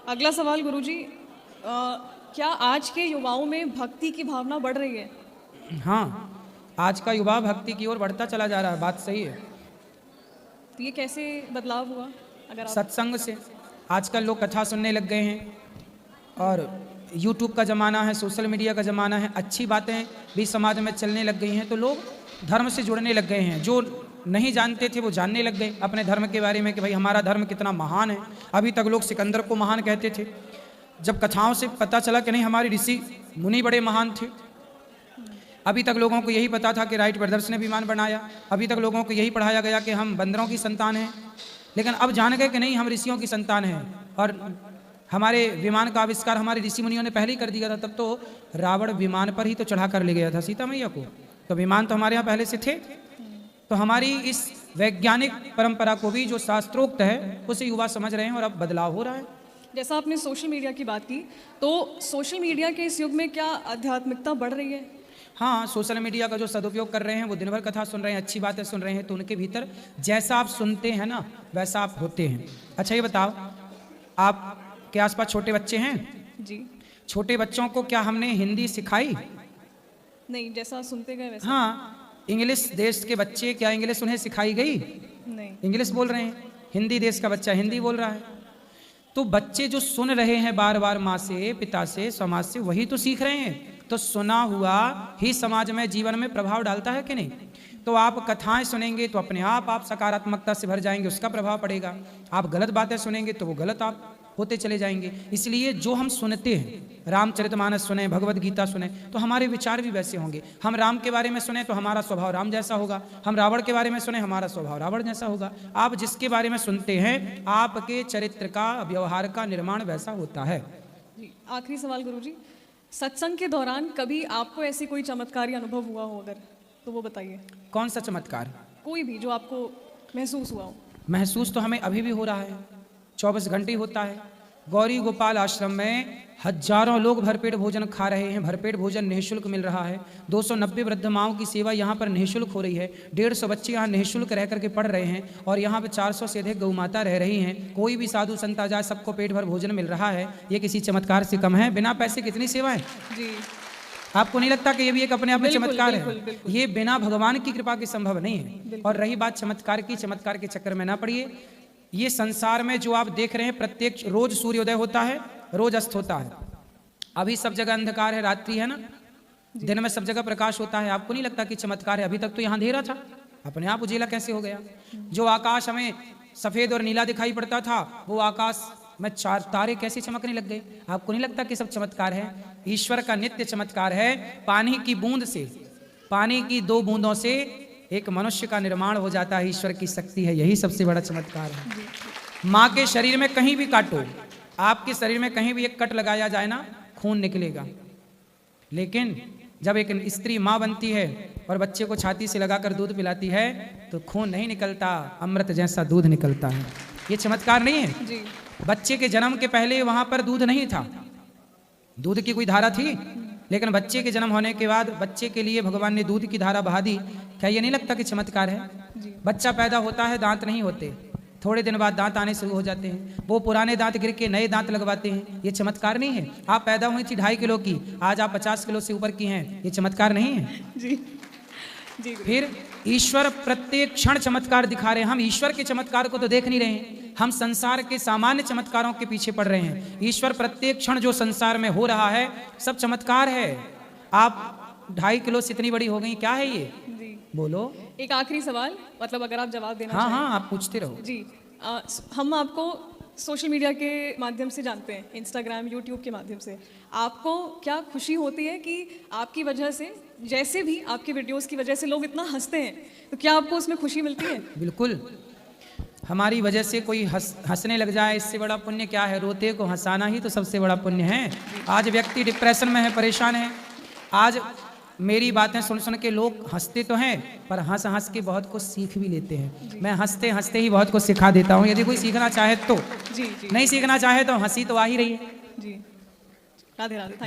अगला सवाल गुरुजी, क्या आज के युवाओं में भक्ति की भावना बढ़ रही है? हाँ, आज का युवा भक्ति की ओर बढ़ता चला जा रहा है, बात सही है। तो ये कैसे बदलाव हुआ, अगर आप... सत्संग से आजकल लोग कथा सुनने लग गए हैं और यूट्यूब का ज़माना है, सोशल मीडिया का ज़माना है, अच्छी बातें भी समाज में चलने लग गई हैं तो लोग धर्म से जुड़ने लग गए हैं। जो नहीं जानते थे वो जानने लग गए अपने धर्म के बारे में कि भाई हमारा धर्म कितना महान है। अभी तक लोग सिकंदर को महान कहते थे, जब कथाओं से पता चला कि नहीं हमारे ऋषि मुनि बड़े महान थे। अभी तक लोगों को यही पता था कि राइट ब्रदर्स ने विमान बनाया, अभी तक लोगों को यही पढ़ाया गया कि हम बंदरों की संतान हैं, लेकिन अब जान गए कि नहीं हम ऋषियों की संतान हैं और हमारे विमान का आविष्कार हमारे ऋषि मुनियों ने पहले ही कर दिया था। तब तो रावण विमान पर ही तो चढ़ा कर ले गया था सीता मैया को, तो विमान तो हमारे यहाँ पहले से थे। तो हमारी इस वैज्ञानिक परंपरा को भी जो शास्त्रोक्त है उसे युवा समझ रहे हैं और अब बदलाव हो रहा है। जैसा आपने सोशल मीडिया की बात की, तो सोशल मीडिया के इस युग में क्या आध्यात्मिकता बढ़ रही है? हाँ, सोशल मीडिया का जो सदुपयोग कर रहे हैं वो दिन भर कथा सुन रहे हैं, अच्छी बातें सुन रहे हैं, तो उनके भीतर जैसा आप सुनते हैं ना वैसा आप होते हैं। अच्छा ये बताओ, आप के आसपास छोटे बच्चे हैं? जी। छोटे बच्चों को क्या हमने हिंदी सिखाई? नहीं, जैसा सुनते गए वैसा। हाँ, इंग्लिश देश के बच्चे क्या इंग्लिश उन्हें सिखाई गई? नहीं। इंग्लिश बोल रहे हैं, हिंदी देश का बच्चा हिंदी बोल रहा है। तो बच्चे जो सुन रहे हैं बार बार माँ से, पिता से, समाज से, वही तो सीख रहे हैं। तो सुना हुआ ही समाज में, जीवन में प्रभाव डालता है कि नहीं? तो आप कथाएं सुनेंगे तो अपने आप सकारात्मकता से भर जाएंगे, उसका प्रभाव पड़ेगा। आप गलत बातें सुनेंगे तो वो गलत आप होते चले जाएंगे। इसलिए जो हम सुनते हैं, रामचरितमानस सुने, भगवत गीता सुने, तो हमारे विचार भी वैसे होंगे। हम राम के बारे में सुने तो हमारा स्वभाव राम जैसा होगा, हम रावण के बारे में सुने हमारा स्वभाव रावण जैसा होगा। आप जिसके बारे में सुनते हैं आपके चरित्र का, व्यवहार का निर्माण वैसा होता है। जी, आखिरी सवाल गुरुजी, सत्संग के दौरान कभी आपको ऐसी कोई चमत्कारी अनुभव हुआ हो अगर, तो वो बताइए। कौन सा चमत्कार? कोई भी जो आपको महसूस हुआ हो। महसूस तो हमें अभी भी हो रहा है, 24 घंटे होता है। गौरी गोपाल आश्रम में हजारों लोग भरपेट भोजन खा रहे हैं, भरपेट भोजन निःशुल्क मिल रहा है। 290 वृद्ध माओं की सेवा यहाँ पर निःशुल्क हो रही है। 150 बच्चे यहाँ निःशुल्क रह करके पढ़ रहे हैं और यहाँ पे 400 से अधिक गौ माता रह रही हैं। कोई भी साधु संत आ जाए, सबको पेट भर भोजन मिल रहा है। ये किसी चमत्कार से कम है? बिना पैसे कितनी सेवाएं। जी, आपको नहीं लगता कि ये भी एक अपने आप में चमत्कार है? ये बिना भगवान की कृपा के संभव नहीं है। और रही बात चमत्कार की, चमत्कार के चक्कर में ना पड़िए। ये संसार में जो आप देख रहे हैं, प्रत्येक रोज सूर्योदय होता है, रोज अस्त होता है। अभी सब जगह अंधकार है, रात्रि है ना, दिन में सब जगह प्रकाश होता है। आपको नहीं लगता कि चमत्कार है? अभी तक तो यहाँ अंधेरा था, अपने आप उजेला कैसे हो गया? जो आकाश हमें सफेद और नीला दिखाई पड़ता था, वो आकाश में 4 तारे कैसे चमकने लग गए? आपको नहीं लगता कि सब चमत्कार है? ईश्वर का नित्य चमत्कार है। पानी की बूंद से, पानी की 2 बूंदों से एक मनुष्य का निर्माण हो जाता है। ईश्वर की शक्ति है, यही सबसे बड़ा चमत्कार है। माँ के शरीर में कहीं भी काटो, आपके शरीर में कहीं भी एक कट लगाया जाए ना, खून निकलेगा। लेकिन जब एक स्त्री माँ बनती है और बच्चे को छाती से लगाकर दूध पिलाती है तो खून नहीं निकलता, अमृत जैसा दूध निकलता है। ये चमत्कार नहीं है? जी। बच्चे के जन्म के पहले वहां पर दूध नहीं था, दूध की कोई धारा थी, लेकिन बच्चे के जन्म होने के बाद बच्चे के लिए भगवान ने दूध की धारा बहा दी। क्या ये नहीं लगता कि चमत्कार है? बच्चा पैदा होता है, दांत नहीं होते, थोड़े दिन बाद दांत आने शुरू हो जाते हैं। वो पुराने दांत गिर के नए दांत लगवाते हैं। ये चमत्कार नहीं है? आप पैदा हुई थी 2.5 किलो की, आज आप 50 किलो से ऊपर की हैं। ये चमत्कार नहीं है? जी जी। फिर ईश्वर प्रत्येक क्षण चमत्कार दिखा रहे हैं। हम ईश्वर के चमत्कार को तो देख नहीं रहे हैं, हम संसार के सामान्य चमत्कारों के पीछे पड़ रहे हैं। ईश्वर प्रत्येक क्षण जो संसार में हो रहा है सब चमत्कार है। आप 2.5 किलो से इतनी बड़ी हो गई, क्या है ये? जी। बोलो। एक आखिरी सवाल, मतलब अगर आप जवाब देना हाँ चाहें। हाँ, आप पूछते रहो। जी, हम आपको सोशल मीडिया के माध्यम से जानते हैं, इंस्टाग्राम, यूट्यूब के माध्यम से। आपको क्या खुशी होती है कि आपकी वजह से, जैसे भी आपकी वीडियोस की वजह से लोग इतना हंसते हैं, तो क्या आपको उसमें खुशी मिलती है? बिल्कुल, हमारी वजह से कोई हंसने लग जाए, इससे बड़ा पुण्य क्या है? रोते को हंसाना ही तो सबसे बड़ा पुण्य है। आज व्यक्ति डिप्रेशन में है, परेशान है। आज मेरी बातें सुन सुन के लोग हंसते तो हैं, पर हंस हंस के बहुत कुछ सीख भी लेते हैं। मैं हंसते हंसते ही बहुत कुछ सिखा देता हूँ। यदि कोई सीखना चाहे तो। जी जी। नहीं सीखना चाहे तो हंसी तो आ ही रही है। जी, राधे राधे।